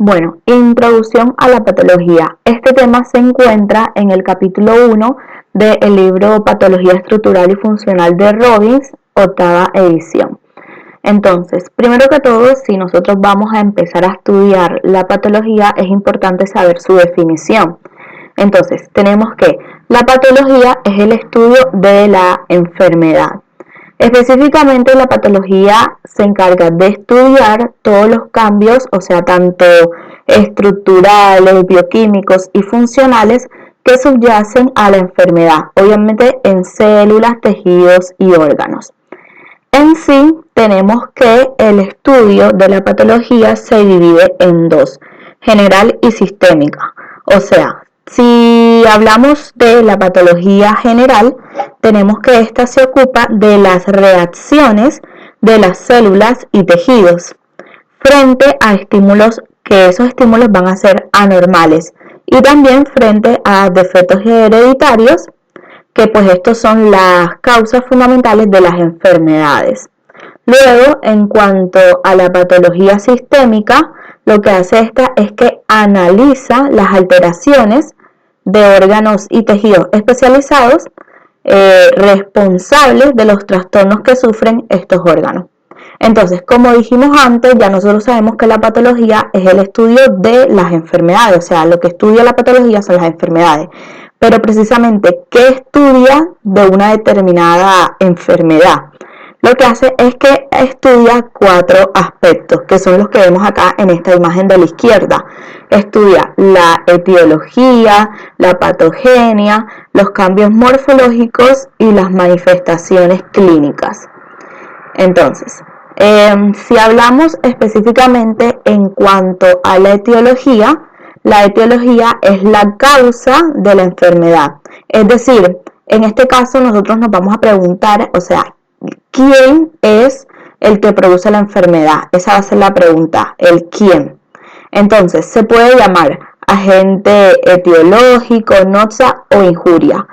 Bueno, introducción a la patología. Este tema se encuentra en el capítulo 1 del libro Patología Estructural y Funcional de Robbins, octava edición. Entonces, primero que todo, si nosotros vamos a empezar a estudiar la patología, es importante saber su definición. Entonces, tenemos que la patología es el estudio de la enfermedad. Específicamente, la patología se encarga de estudiar todos los cambios, o sea, tanto estructurales, bioquímicos y funcionales que subyacen a la enfermedad, obviamente en células, tejidos y órganos. En sí, tenemos que el estudio de la patología se divide en dos, general y sistémica. O sea, si hablamos de la patología general, tenemos que esta se ocupa de las reacciones de las células y tejidos frente a estímulos, que esos estímulos van a ser anormales, y también frente a defectos hereditarios, que pues estos son las causas fundamentales de las enfermedades. Luego, en cuanto a la patología sistémica, lo que hace esta es que analiza las alteraciones de órganos y tejidos especializados responsables de los trastornos que sufren estos órganos. Entonces, como dijimos antes, ya nosotros sabemos que la patología es el estudio de las enfermedades, o sea, lo que estudia la patología son las enfermedades. Pero precisamente, ¿qué estudia de una determinada enfermedad? Lo que hace es que estudia 4 aspectos, que son los que vemos acá en esta imagen de la izquierda. Estudia la etiología, la patogenia, los cambios morfológicos y las manifestaciones clínicas. Entonces, si hablamos específicamente en cuanto a la etiología es la causa de la enfermedad. Es decir, en este caso nosotros nos vamos a preguntar, o sea, ¿quién es el que produce la enfermedad? Esa va a ser la pregunta, el quién. Entonces, se puede llamar agente etiológico, noxa o injuria.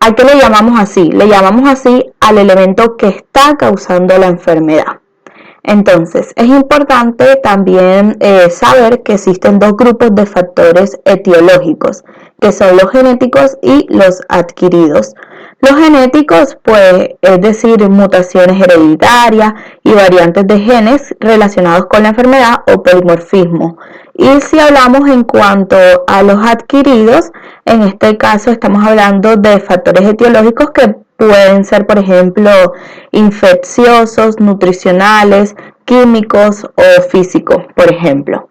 ¿A qué le llamamos así? Le llamamos así al elemento que está causando la enfermedad. Entonces, es importante también saber que existen 2 grupos de factores etiológicos, que son los genéticos y los adquiridos. Los genéticos, pues, es decir, mutaciones hereditarias y variantes de genes relacionados con la enfermedad o polimorfismo. Y si hablamos en cuanto a los adquiridos, en este caso estamos hablando de factores etiológicos que pueden ser, por ejemplo, infecciosos, nutricionales, químicos o físicos, por ejemplo.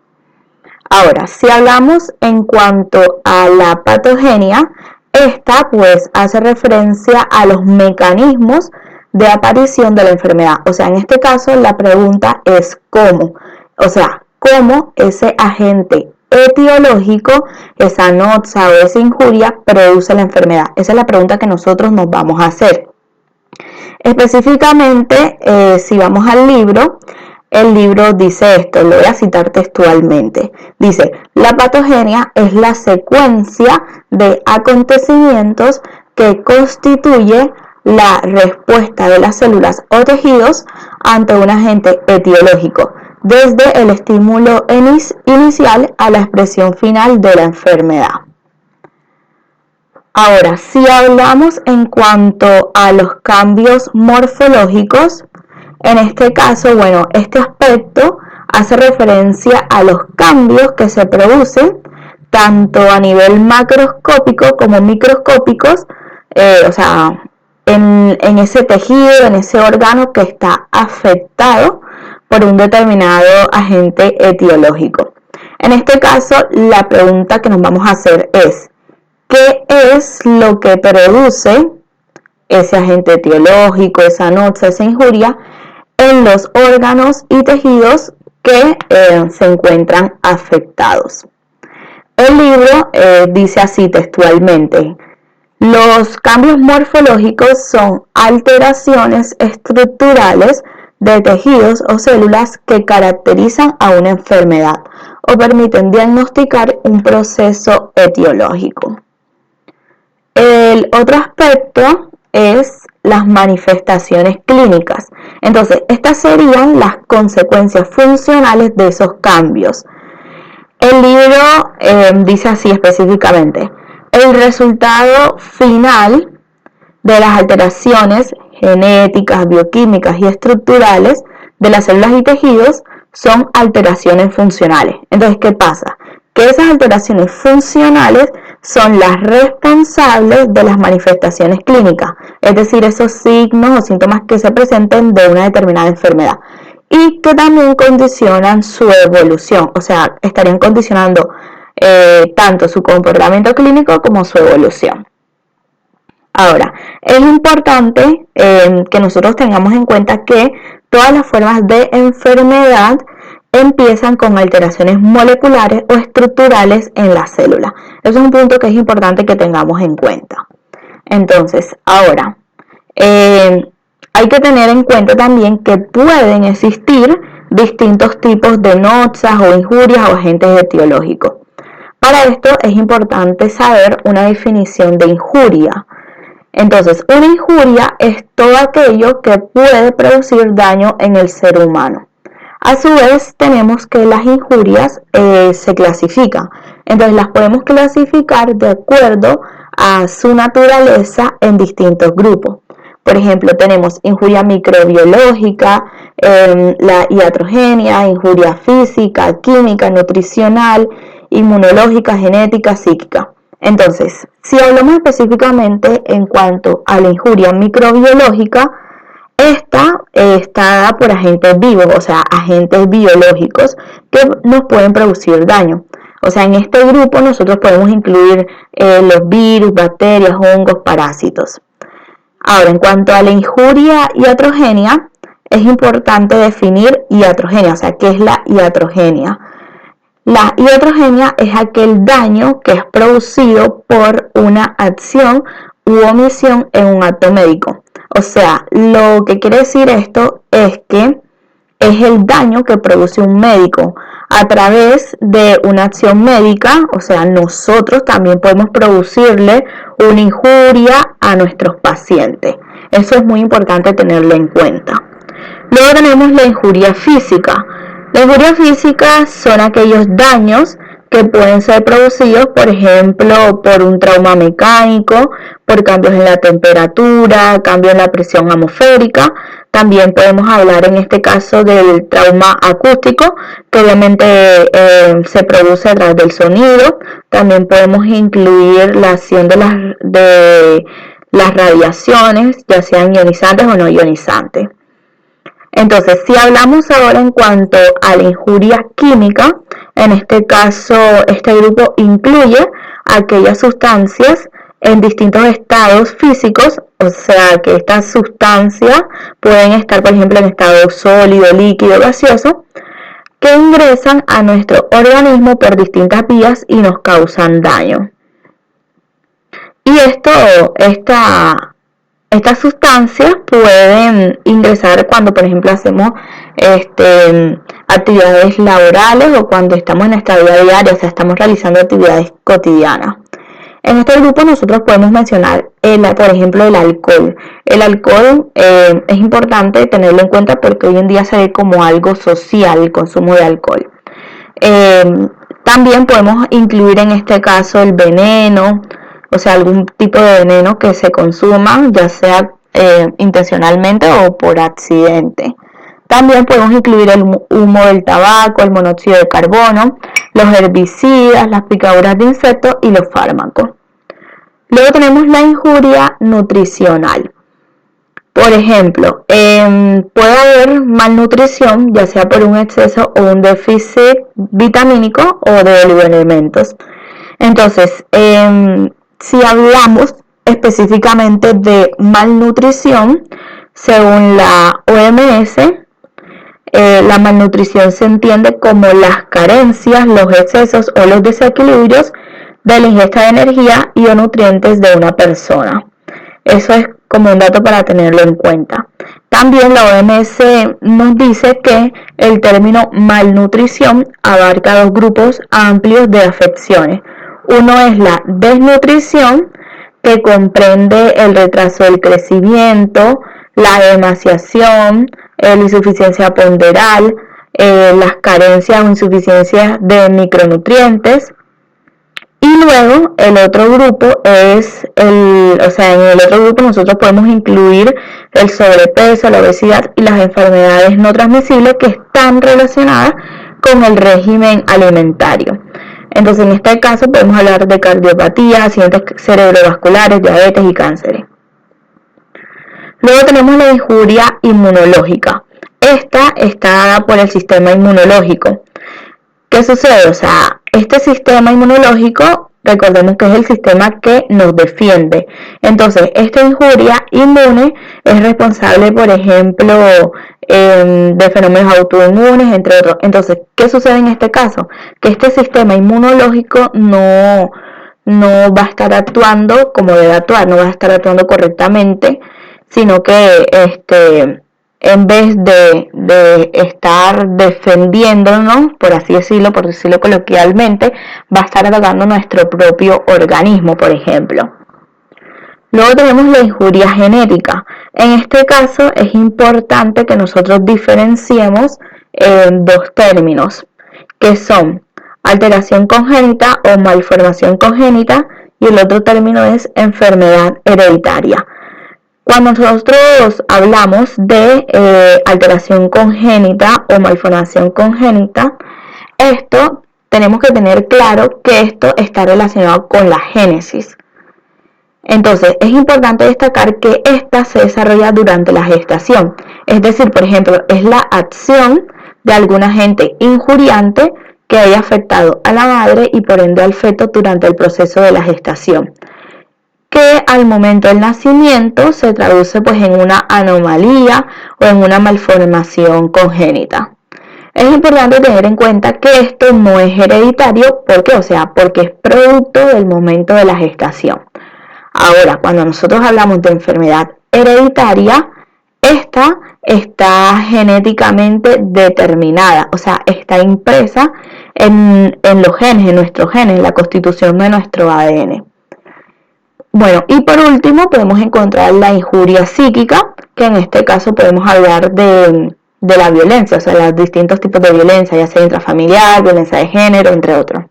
Ahora, si hablamos en cuanto a la patogenia, esta pues hace referencia a los mecanismos de aparición de la enfermedad. O sea, en este caso la pregunta es cómo. O sea, cómo ese agente etiológico, esa noxa o esa injuria produce la enfermedad. Esa es la pregunta que nosotros nos vamos a hacer. Específicamente, si vamos al libro, el libro dice esto, lo voy a citar textualmente. Dice, la patogenia es la secuencia de acontecimientos que constituye la respuesta de las células o tejidos ante un agente etiológico, desde el estímulo inicial a la expresión final de la enfermedad. Ahora, si hablamos en cuanto a los cambios morfológicos, en este caso, bueno, este aspecto hace referencia a los cambios que se producen tanto a nivel macroscópico como microscópicos, o sea, en ese tejido, en ese órgano que está afectado por un determinado agente etiológico. En este caso, la pregunta que nos vamos a hacer es, ¿qué es lo que produce ese agente etiológico, esa noxa, esa injuria en los órganos y tejidos que se encuentran afectados? El libro dice así textualmente: los cambios morfológicos son alteraciones estructurales de tejidos o células que caracterizan a una enfermedad o permiten diagnosticar un proceso etiológico. El otro aspecto es las manifestaciones clínicas. Entonces, estas serían las consecuencias funcionales de esos cambios. El libro dice así específicamente: el resultado final de las alteraciones genéticas, bioquímicas y estructurales de las células y tejidos son alteraciones funcionales. Entonces, ¿qué pasa? Que esas alteraciones funcionales son las responsables de las manifestaciones clínicas, es decir, esos signos o síntomas que se presenten de una determinada enfermedad, y que también condicionan su evolución, o sea, estarían condicionando tanto su comportamiento clínico como su evolución. Ahora, es importante que nosotros tengamos en cuenta que todas las formas de enfermedad empiezan con alteraciones moleculares o estructurales en la célula. Eso es un punto que es importante que tengamos en cuenta. Entonces, ahora, hay que tener en cuenta también que pueden existir distintos tipos de noxas o injurias o agentes etiológicos. Para esto es importante saber una definición de injuria. Entonces, una injuria es todo aquello que puede producir daño en el ser humano. A su vez, tenemos que las injurias se clasifican. Entonces, las podemos clasificar de acuerdo a su naturaleza en distintos grupos. Por ejemplo, tenemos injuria microbiológica, la iatrogenia, injuria física, química, nutricional, inmunológica, genética, psíquica. Entonces, si hablamos específicamente en cuanto a la injuria microbiológica, esta está dada por agentes vivos, o sea, agentes biológicos que nos pueden producir daño. O sea, en este grupo nosotros podemos incluir los virus, bacterias, hongos, parásitos. Ahora, en cuanto a la injuria iatrogenia, es importante definir iatrogenia, o sea, ¿qué es la iatrogenia? La iatrogenia es aquel daño que es producido por una acción u omisión en un acto médico. O sea, lo que quiere decir esto es que es el daño que produce un médico a través de una acción médica. O sea, nosotros también podemos producirle una injuria a nuestros pacientes. Eso es muy importante tenerlo en cuenta. Luego tenemos la injuria física. La injuria física son aquellos daños que pueden ser producidos, por ejemplo, por un trauma mecánico, por cambios en la temperatura, cambios en la presión atmosférica. También podemos hablar en este caso del trauma acústico, que obviamente se produce a través del sonido. También podemos incluir la acción de las radiaciones, ya sean ionizantes o no ionizantes. Entonces, si hablamos ahora en cuanto a la injuria química, en este caso, este grupo incluye aquellas sustancias en distintos estados físicos, o sea que estas sustancias pueden estar, por ejemplo, en estado sólido, líquido, gaseoso, que ingresan a nuestro organismo por distintas vías y nos causan daño. Y estas sustancias pueden ingresar cuando, por ejemplo, hacemos actividades laborales o cuando estamos en nuestra vida diaria, o sea, estamos realizando actividades cotidianas. En este grupo nosotros podemos mencionar, por ejemplo, el alcohol. El alcohol es importante tenerlo en cuenta porque hoy en día se ve como algo social el consumo de alcohol. También podemos incluir en este caso el veneno, o sea, algún tipo de veneno que se consuma, ya sea intencionalmente o por accidente. También podemos incluir el humo del tabaco, el monóxido de carbono, los herbicidas, las picaduras de insectos y los fármacos. Luego tenemos la injuria nutricional. Por ejemplo, puede haber malnutrición, ya sea por un exceso o un déficit vitamínico o de oligoelementos. Entonces, si hablamos específicamente de malnutrición, según la OMS, la malnutrición se entiende como las carencias, los excesos o los desequilibrios de la ingesta de energía y o nutrientes de una persona. Eso es como un dato para tenerlo en cuenta. También la OMS nos dice que el término malnutrición abarca dos grupos amplios de afecciones. Uno es la desnutrición, que comprende el retraso del crecimiento, la emaciación, la insuficiencia ponderal, las carencias o insuficiencias de micronutrientes. Y luego el otro grupo es, en el otro grupo nosotros podemos incluir el sobrepeso, la obesidad y las enfermedades no transmisibles que están relacionadas con el régimen alimentario. Entonces en este caso podemos hablar de cardiopatía, accidentes cerebrovasculares, diabetes y cánceres. Luego tenemos la injuria inmunológica. Esta está dada por el sistema inmunológico. ¿Qué sucede? O sea, este sistema inmunológico, recordemos que es el sistema que nos defiende. Entonces, esta injuria inmune es responsable, por ejemplo, de fenómenos autoinmunes, entre otros. Entonces, ¿qué sucede en este caso? Que este sistema inmunológico no va a estar actuando como debe actuar, no va a estar actuando correctamente, sino que en vez de estar defendiéndonos, por decirlo coloquialmente, va a estar atacando nuestro propio organismo, por ejemplo. Luego tenemos la injuria genética. En este caso es importante que nosotros diferenciemos dos términos, que son alteración congénita o malformación congénita, y el otro término es enfermedad hereditaria. Cuando nosotros hablamos de alteración congénita o malformación congénita, esto tenemos que tener claro que esto está relacionado con la génesis. Entonces, es importante destacar que esta se desarrolla durante la gestación. Es decir, por ejemplo, es la acción de algún agente injuriante que haya afectado a la madre y por ende al feto durante el proceso de la gestación, que al momento del nacimiento se traduce pues en una anomalía o en una malformación congénita. Es importante tener en cuenta que esto no es hereditario, ¿por qué? Porque es producto del momento de la gestación. Ahora, cuando nosotros hablamos de enfermedad hereditaria, esta está genéticamente determinada, está impresa en los genes, en nuestros genes, en la constitución de nuestro ADN. Bueno, y por último podemos encontrar la injuria psíquica, que en este caso podemos hablar de la violencia, los distintos tipos de violencia, ya sea intrafamiliar, violencia de género, entre otros.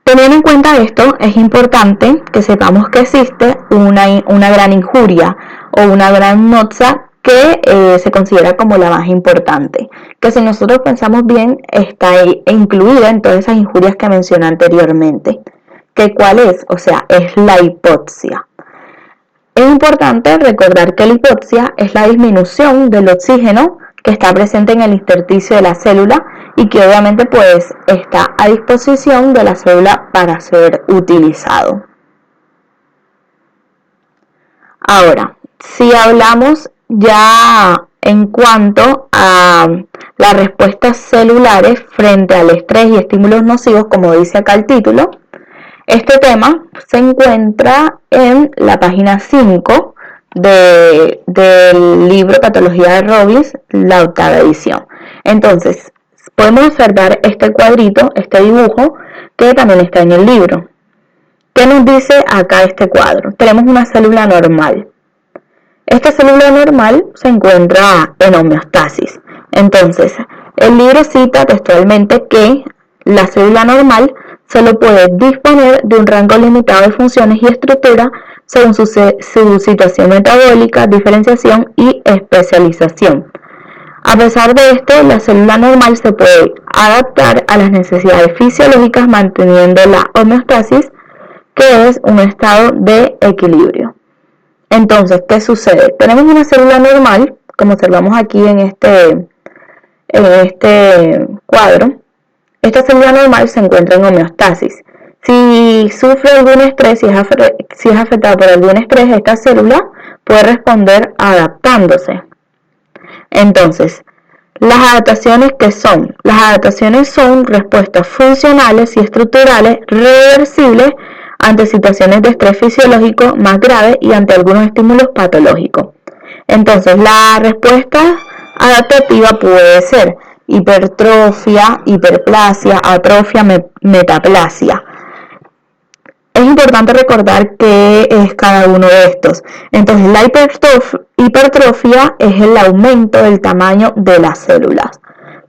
Teniendo en cuenta esto, es importante que sepamos que existe una gran injuria o una gran noxa que se considera como la más importante, que si nosotros pensamos bien está incluida en todas esas injurias que mencioné anteriormente. ¿Cuál es? Es la hipoxia. Es importante recordar que la hipoxia es la disminución del oxígeno que está presente en el intersticio de la célula y que obviamente pues está a disposición de la célula para ser utilizado. Ahora, si hablamos ya en cuanto a las respuestas celulares frente al estrés y estímulos nocivos, como dice acá el título, este tema se encuentra en la página 5 del libro Patología de Robbins, la 8ª edición. Entonces, podemos observar este cuadrito, este dibujo, que también está en el libro. ¿Qué nos dice acá este cuadro? Tenemos una célula normal. Esta célula normal se encuentra en homeostasis. Entonces, el libro cita textualmente que la célula normal solo puede disponer de un rango limitado de funciones y estructuras según su situación metabólica, diferenciación y especialización. A pesar de esto, la célula normal se puede adaptar a las necesidades fisiológicas manteniendo la homeostasis, que es un estado de equilibrio. Entonces, ¿qué sucede? Tenemos una célula normal, como observamos aquí en este cuadro. Esta célula normal se encuentra en homeostasis. Si sufre algún estrés, si es afectada por algún estrés, esta célula puede responder adaptándose. Entonces, las adaptaciones, ¿qué son? Las adaptaciones son respuestas funcionales y estructurales reversibles ante situaciones de estrés fisiológico más graves y ante algunos estímulos patológicos. Entonces, la respuesta adaptativa puede ser hipertrofia, hiperplasia, atrofia, metaplasia. Es importante recordar qué es cada uno de estos. Entonces, la hipertrofia es el aumento del tamaño de las células.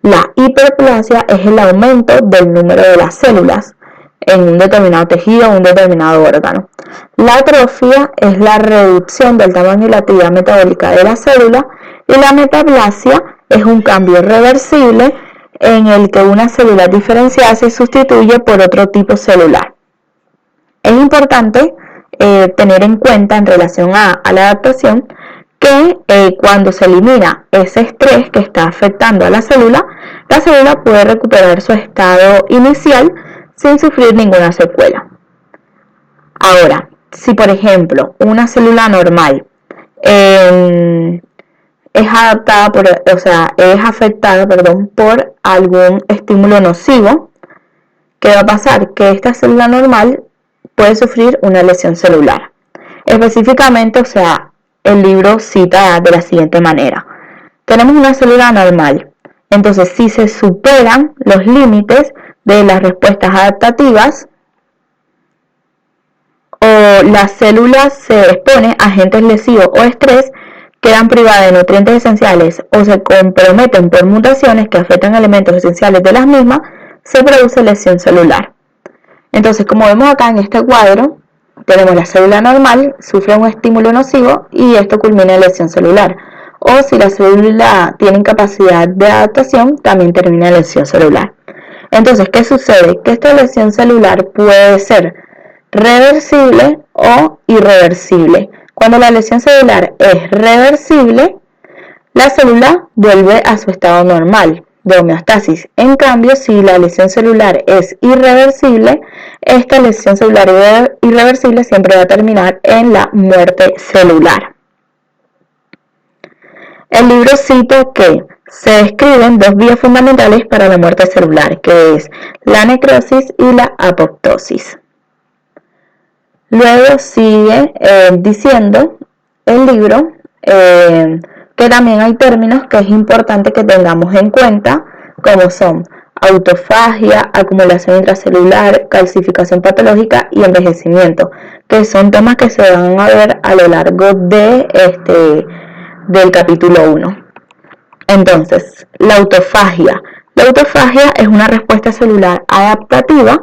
La hiperplasia es el aumento del número de las células en un determinado tejido o un determinado órgano. La atrofia es la reducción del tamaño y la actividad metabólica de la célula, y la metaplasia es un cambio irreversible en el que una célula diferenciada se sustituye por otro tipo celular. Es importante tener en cuenta en relación a la adaptación que cuando se elimina ese estrés que está afectando a la célula puede recuperar su estado inicial sin sufrir ninguna secuela. Ahora, si por ejemplo una célula normal es afectada por algún estímulo nocivo, ¿qué va a pasar? Que esta célula normal puede sufrir una lesión celular. Específicamente, el libro cita de la siguiente manera. Tenemos una célula normal. Entonces, si se superan los límites de las respuestas adaptativas o la célula se expone a agentes lesivos o estrés, quedan privadas de nutrientes esenciales o se comprometen por mutaciones que afectan elementos esenciales de las mismas, se produce lesión celular. Entonces, como vemos acá en este cuadro, tenemos la célula normal, sufre un estímulo nocivo y esto culmina en lesión celular. O si la célula tiene incapacidad de adaptación, también termina en lesión celular. Entonces, ¿qué sucede? Que esta lesión celular puede ser reversible o irreversible. Cuando la lesión celular es reversible, la célula vuelve a su estado normal de homeostasis. En cambio, si la lesión celular es irreversible, esta lesión celular irreversible siempre va a terminar en la muerte celular. El libro cita que se describen dos vías fundamentales para la muerte celular, que es la necrosis y la apoptosis. Luego sigue diciendo el libro que también hay términos que es importante que tengamos en cuenta, como son autofagia, acumulación intracelular, calcificación patológica y envejecimiento, que son temas que se van a ver a lo largo de del capítulo 1. Entonces, la autofagia. La autofagia es una respuesta celular adaptativa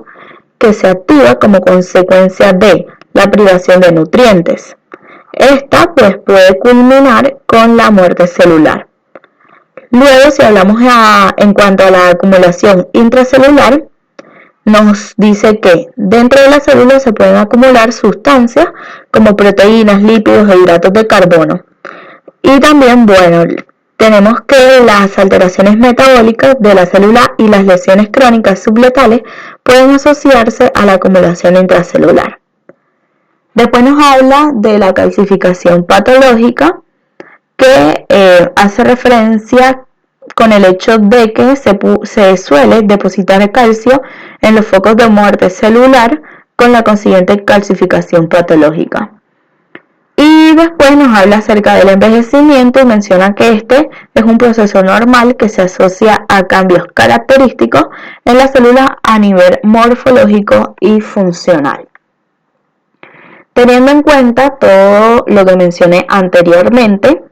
que se activa como consecuencia de la privación de nutrientes. Esta puede culminar con la muerte celular. Luego, si hablamos en cuanto a la acumulación intracelular, nos dice que dentro de la célula se pueden acumular sustancias como proteínas, lípidos e hidratos de carbono. Y también, tenemos que las alteraciones metabólicas de la célula y las lesiones crónicas subletales pueden asociarse a la acumulación intracelular. Después nos habla de la calcificación patológica, que hace referencia con el hecho de que se suele depositar calcio en los focos de muerte celular con la consiguiente calcificación patológica. Y después nos habla acerca del envejecimiento y menciona que este es un proceso normal que se asocia a cambios característicos en la célula a nivel morfológico y funcional. Teniendo en cuenta todo lo que mencioné anteriormente,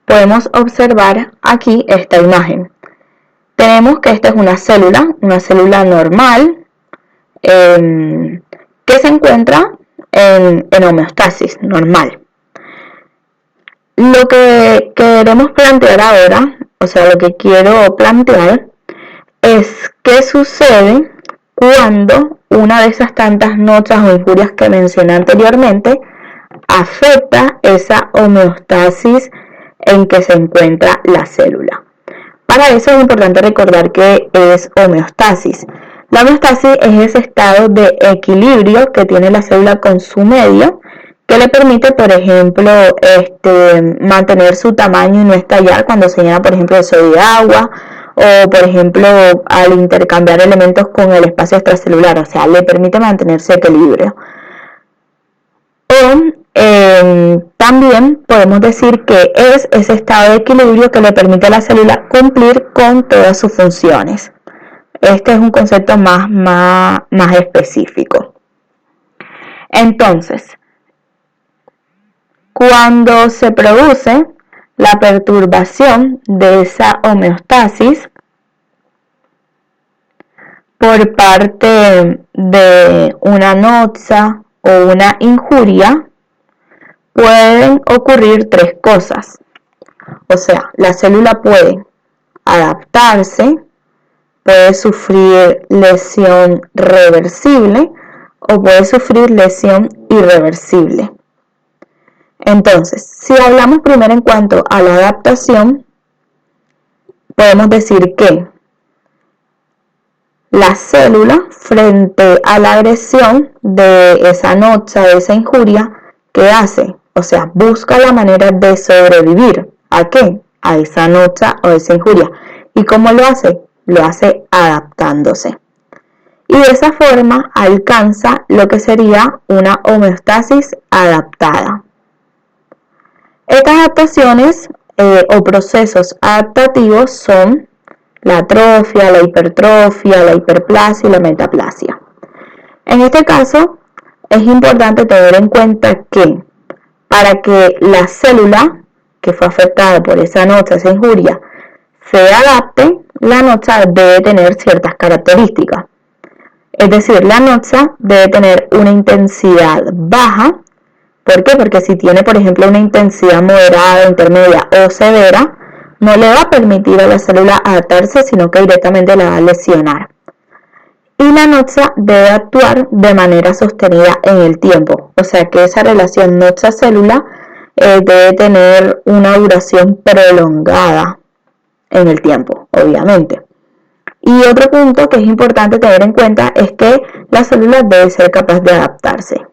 podemos observar aquí esta imagen. Tenemos que esta es una célula normal que se encuentra en homeostasis normal. Lo que queremos plantear ahora, lo que quiero plantear es qué sucede cuando una de esas tantas notas o injurias que mencioné anteriormente afecta esa homeostasis en que se encuentra la célula. Para eso es importante recordar que es homeostasis. La homeostasis es ese estado de equilibrio que tiene la célula con su medio, que le permite, por ejemplo, mantener su tamaño y no estallar cuando se llena, por ejemplo, de sodio de agua, o por ejemplo, al intercambiar elementos con el espacio extracelular, le permite mantener su equilibrio. También podemos decir que es ese estado de equilibrio que le permite a la célula cumplir con todas sus funciones. Este es un concepto más específico. Entonces, cuando se produce la perturbación de esa homeostasis por parte de una noxa o una injuria, pueden ocurrir tres cosas. O sea, la célula puede adaptarse, puede sufrir lesión reversible o puede sufrir lesión irreversible. Entonces, si hablamos primero en cuanto a la adaptación, podemos decir que la célula, frente a la agresión de esa noxa, de esa injuria, ¿qué hace? O sea, busca la manera de sobrevivir. ¿A qué? A esa noxa o esa injuria. ¿Y cómo lo hace? Lo hace adaptándose. Y de esa forma alcanza lo que sería una homeostasis adaptada. Estas adaptaciones o procesos adaptativos son la atrofia, la hipertrofia, la hiperplasia y la metaplasia. En este caso, es importante tener en cuenta que para que la célula que fue afectada por esa noxa, esa injuria, se adapte, la noxa debe tener ciertas características. Es decir, la noxa debe tener una intensidad baja. ¿Por qué? Porque si tiene, por ejemplo, una intensidad moderada, intermedia o severa, no le va a permitir a la célula adaptarse, sino que directamente la va a lesionar. Y la noxa debe actuar de manera sostenida en el tiempo. O sea que esa relación noxa-célula debe tener una duración prolongada en el tiempo, obviamente. Y otro punto que es importante tener en cuenta es que la célula debe ser capaz de adaptarse.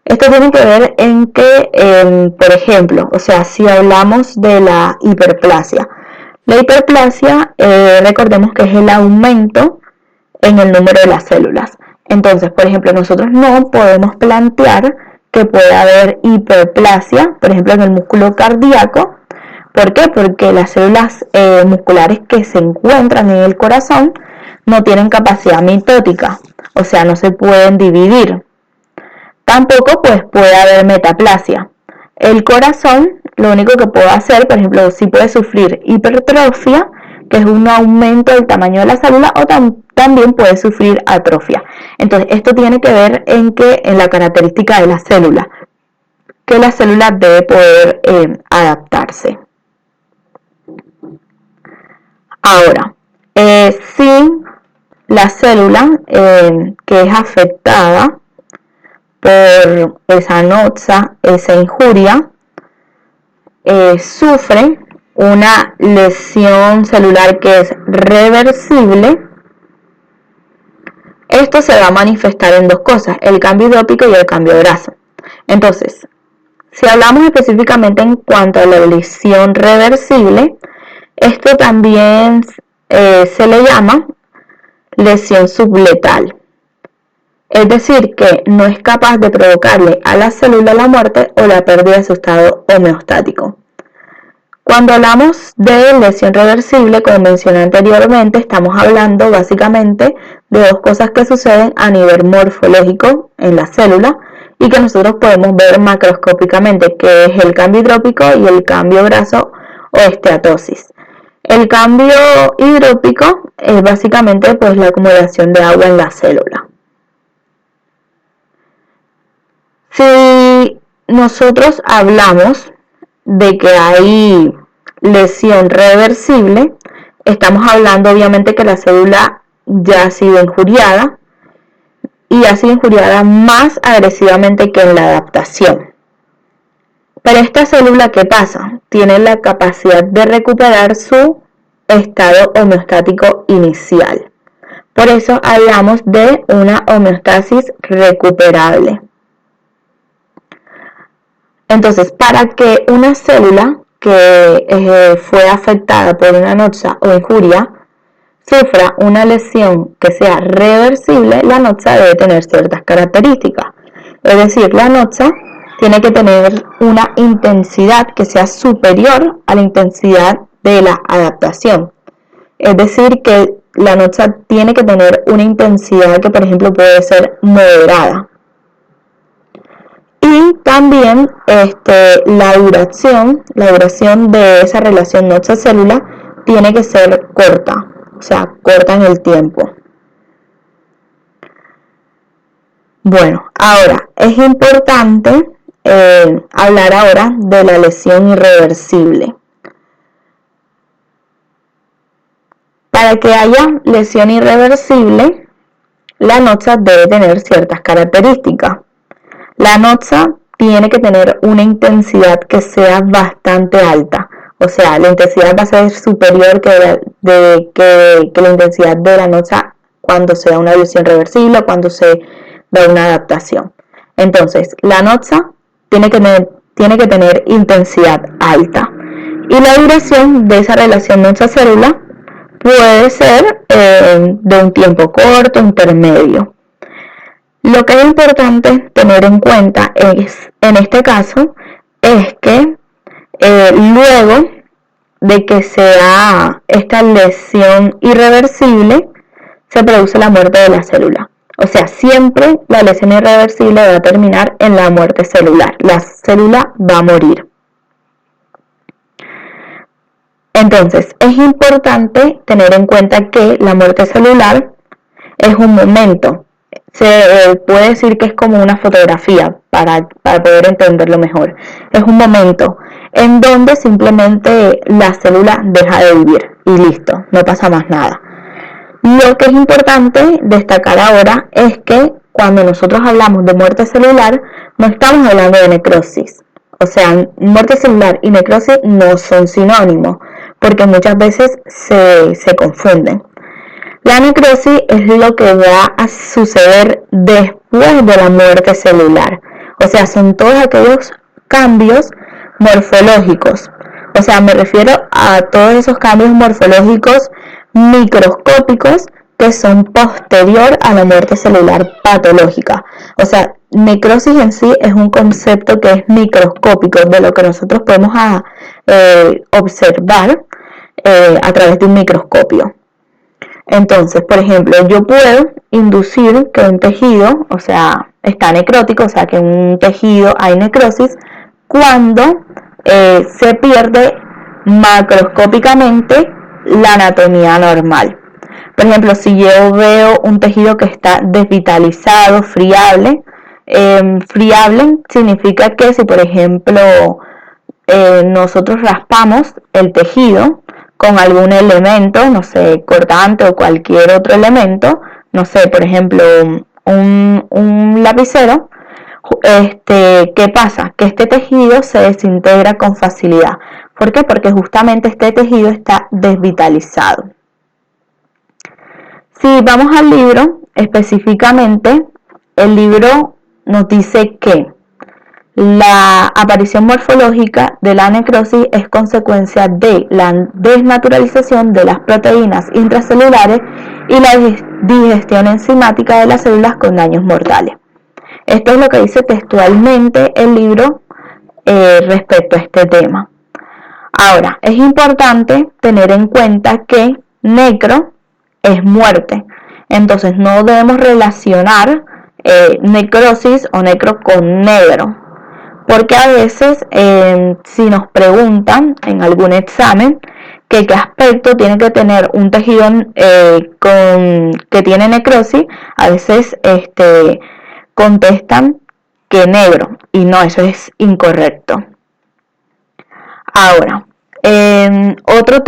Esto tiene que ver en que, por ejemplo, o sea, si hablamos de la hiperplasia recordemos que es el aumento en el número de las células. Entonces, por ejemplo, nosotros no podemos plantear que puede haber hiperplasia, por ejemplo, en el músculo cardíaco. ¿Por qué? Porque las células musculares que se encuentran en el corazón no tienen capacidad mitótica, o sea, no se pueden dividir. Tampoco pues puede haber metaplasia. El corazón lo único que puede hacer, por ejemplo, sí puede sufrir hipertrofia, que es un aumento del tamaño de la célula, o también puede sufrir atrofia. Entonces, esto tiene que ver en la característica de la célula, que la célula debe poder adaptarse. Ahora, si la célula que es afectada por esa noxa, esa injuria, sufre una lesión celular que es reversible, esto se va a manifestar en dos cosas, el cambio hidrópico y el cambio de grasa. Entonces, si hablamos específicamente en cuanto a la lesión reversible, esto también se le llama lesión subletal. Es decir, que no es capaz de provocarle a la célula la muerte o la pérdida de su estado homeostático. Cuando hablamos de lesión reversible, como mencioné anteriormente, estamos hablando básicamente de dos cosas que suceden a nivel morfológico en la célula y que nosotros podemos ver macroscópicamente, que es el cambio hidrópico y el cambio graso o esteatosis. El cambio hidrópico es básicamente pues, la acumulación de agua en la célula. Si nosotros hablamos de que hay lesión reversible, estamos hablando obviamente que la célula ya ha sido injuriada y ha sido injuriada más agresivamente que en la adaptación. Pero esta célula, ¿qué pasa? Tiene la capacidad de recuperar su estado homeostático inicial. Por eso hablamos de una homeostasis recuperable. Entonces, para que una célula que fue afectada por una noxa o injuria sufra una lesión que sea reversible, la noxa debe tener ciertas características. Es decir, la noxa tiene que tener una intensidad que sea superior a la intensidad de la adaptación. Es decir, que la noxa tiene que tener una intensidad que, por ejemplo, puede ser moderada. Y también la duración de esa relación noxa-célula tiene que ser corta, o sea, corta en el tiempo. Bueno, ahora es importante hablar ahora de la lesión irreversible. Para que haya lesión irreversible, la noxa debe tener ciertas características. La noxa tiene que tener una intensidad que sea bastante alta, o sea, la intensidad va a ser superior que la intensidad de la noxa cuando se da una lesión reversible o cuando se da una adaptación. Entonces, la noxa tiene que tener intensidad alta y la duración de esa relación noxa-célula puede ser de un tiempo corto, intermedio. Lo que es importante tener en cuenta en este caso es que luego de que se da esta lesión irreversible, se produce la muerte de la célula. O sea, siempre la lesión irreversible va a terminar en la muerte celular. La célula va a morir. Entonces, es importante tener en cuenta que la muerte celular es un momento. Se puede decir que es como una fotografía para poder entenderlo mejor. Es un momento en donde simplemente la célula deja de vivir y listo, no pasa más nada. Lo que es importante destacar ahora es que cuando nosotros hablamos de muerte celular, no estamos hablando de necrosis. O sea, muerte celular y necrosis no son sinónimos, porque muchas veces se confunden. La necrosis es lo que va a suceder después de la muerte celular. O sea, son todos aquellos cambios morfológicos. O sea, me refiero a todos esos cambios morfológicos microscópicos que son posterior a la muerte celular patológica. O sea, necrosis en sí es un concepto que es microscópico, de lo que nosotros podemos observar a través de un microscopio. Entonces, por ejemplo, yo puedo inducir que un tejido, o sea, está necrótico, o sea, que en un tejido hay necrosis, cuando se pierde macroscópicamente la anatomía normal. Por ejemplo, si yo veo un tejido que está desvitalizado, friable, friable significa que si, por ejemplo, nosotros raspamos el tejido con algún elemento, no sé, cortante o cualquier otro elemento, no sé, por ejemplo, un lapicero, ¿qué pasa? Que este tejido se desintegra con facilidad. ¿Por qué? Porque justamente este tejido está desvitalizado. Si vamos al libro, específicamente, el libro nos dice que la aparición morfológica de la necrosis es consecuencia de la desnaturalización de las proteínas intracelulares y la digestión enzimática de las células con daños mortales. Esto es lo que dice textualmente el libro respecto a este tema. Ahora, es importante tener en cuenta que necro es muerte. Entonces, no debemos relacionar necrosis o necro con negro. Porque a veces, si nos preguntan en algún examen que qué aspecto tiene que tener un tejido que tiene necrosis, a veces contestan que negro, y no, eso es incorrecto. Ahora, otro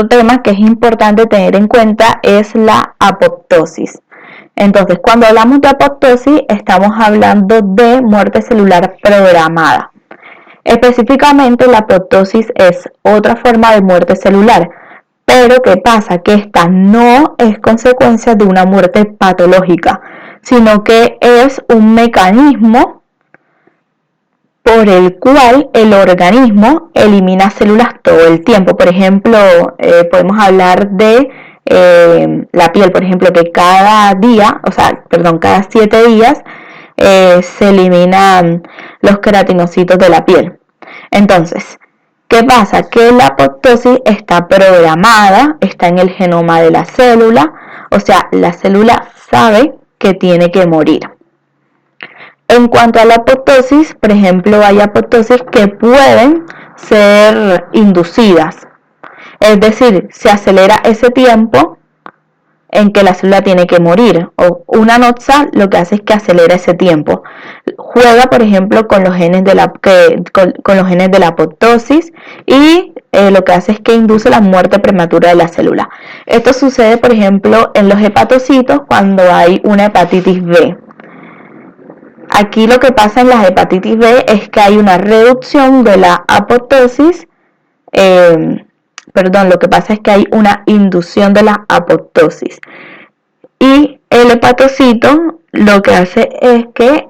tema que es importante tener en cuenta es la apoptosis. Entonces, cuando hablamos de apoptosis, estamos hablando de muerte celular programada. Específicamente, la apoptosis es otra forma de muerte celular. Pero, ¿qué pasa? Que esta no es consecuencia de una muerte patológica, sino que es un mecanismo por el cual el organismo elimina células todo el tiempo. Por ejemplo, podemos hablar de la piel, por ejemplo, que cada 7 días se eliminan los queratinocitos de la piel. Entonces, ¿qué pasa? Que la apoptosis está programada, está en el genoma de la célula, o sea, la célula sabe que tiene que morir. En cuanto a la apoptosis, por ejemplo, hay apoptosis que pueden ser inducidas. Es decir, se acelera ese tiempo en que la célula tiene que morir. O una noxa lo que hace es que acelera ese tiempo. Juega, por ejemplo, con los genes de la apoptosis y lo que hace es que induce la muerte prematura de la célula. Esto sucede, por ejemplo, en los hepatocitos cuando hay una hepatitis B. Aquí lo que pasa en la hepatitis B es que hay una reducción de la apoptosis, lo que pasa es que hay una inducción de la apoptosis. Y el hepatocito lo que hace es que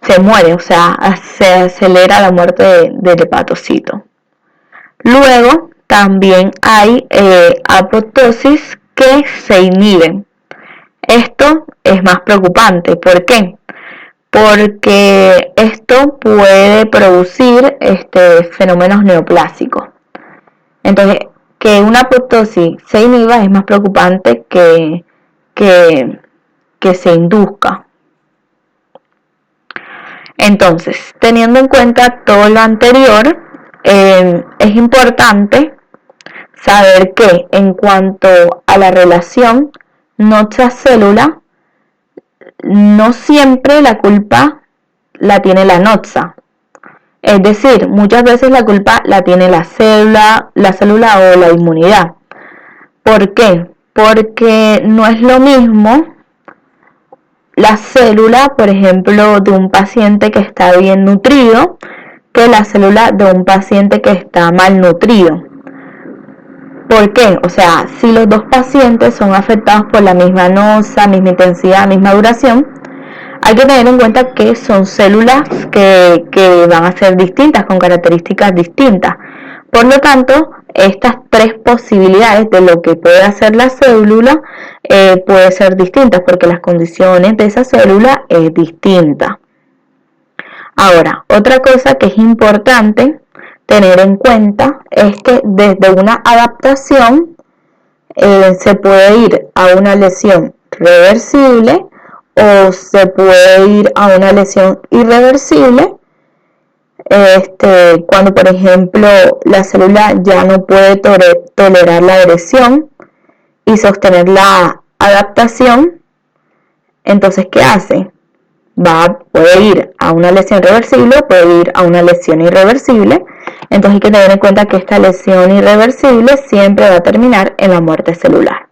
se muere, o sea, se acelera la muerte del hepatocito. Luego también hay apoptosis que se inhiben. Esto es más preocupante. ¿Por qué? Porque esto puede producir fenómenos neoplásicos. Entonces, que una apoptosis se inhiba es más preocupante que se induzca. Entonces, teniendo en cuenta todo lo anterior, es importante saber que en cuanto a la relación noxa-célula, no siempre la culpa la tiene la noxa. Es decir, muchas veces la culpa la tiene la célula o la inmunidad. ¿Por qué? Porque no es lo mismo la célula, por ejemplo, de un paciente que está bien nutrido que la célula de un paciente que está mal nutrido. ¿Por qué? O sea, si los dos pacientes son afectados por la misma noxa, misma intensidad, misma duración, hay que tener en cuenta que son células que van a ser distintas, con características distintas. Por lo tanto, estas tres posibilidades de lo que puede hacer la célula pueden ser distintas, porque las condiciones de esa célula es distinta. Ahora, otra cosa que es importante tener en cuenta es que desde una adaptación se puede ir a una lesión reversible o se puede ir a una lesión irreversible cuando, por ejemplo, la célula ya no puede tolerar la agresión y sostener la adaptación. Entonces, ¿qué hace? Puede ir a una lesión reversible o puede ir a una lesión irreversible. Entonces hay que tener en cuenta que esta lesión irreversible siempre va a terminar en la muerte celular.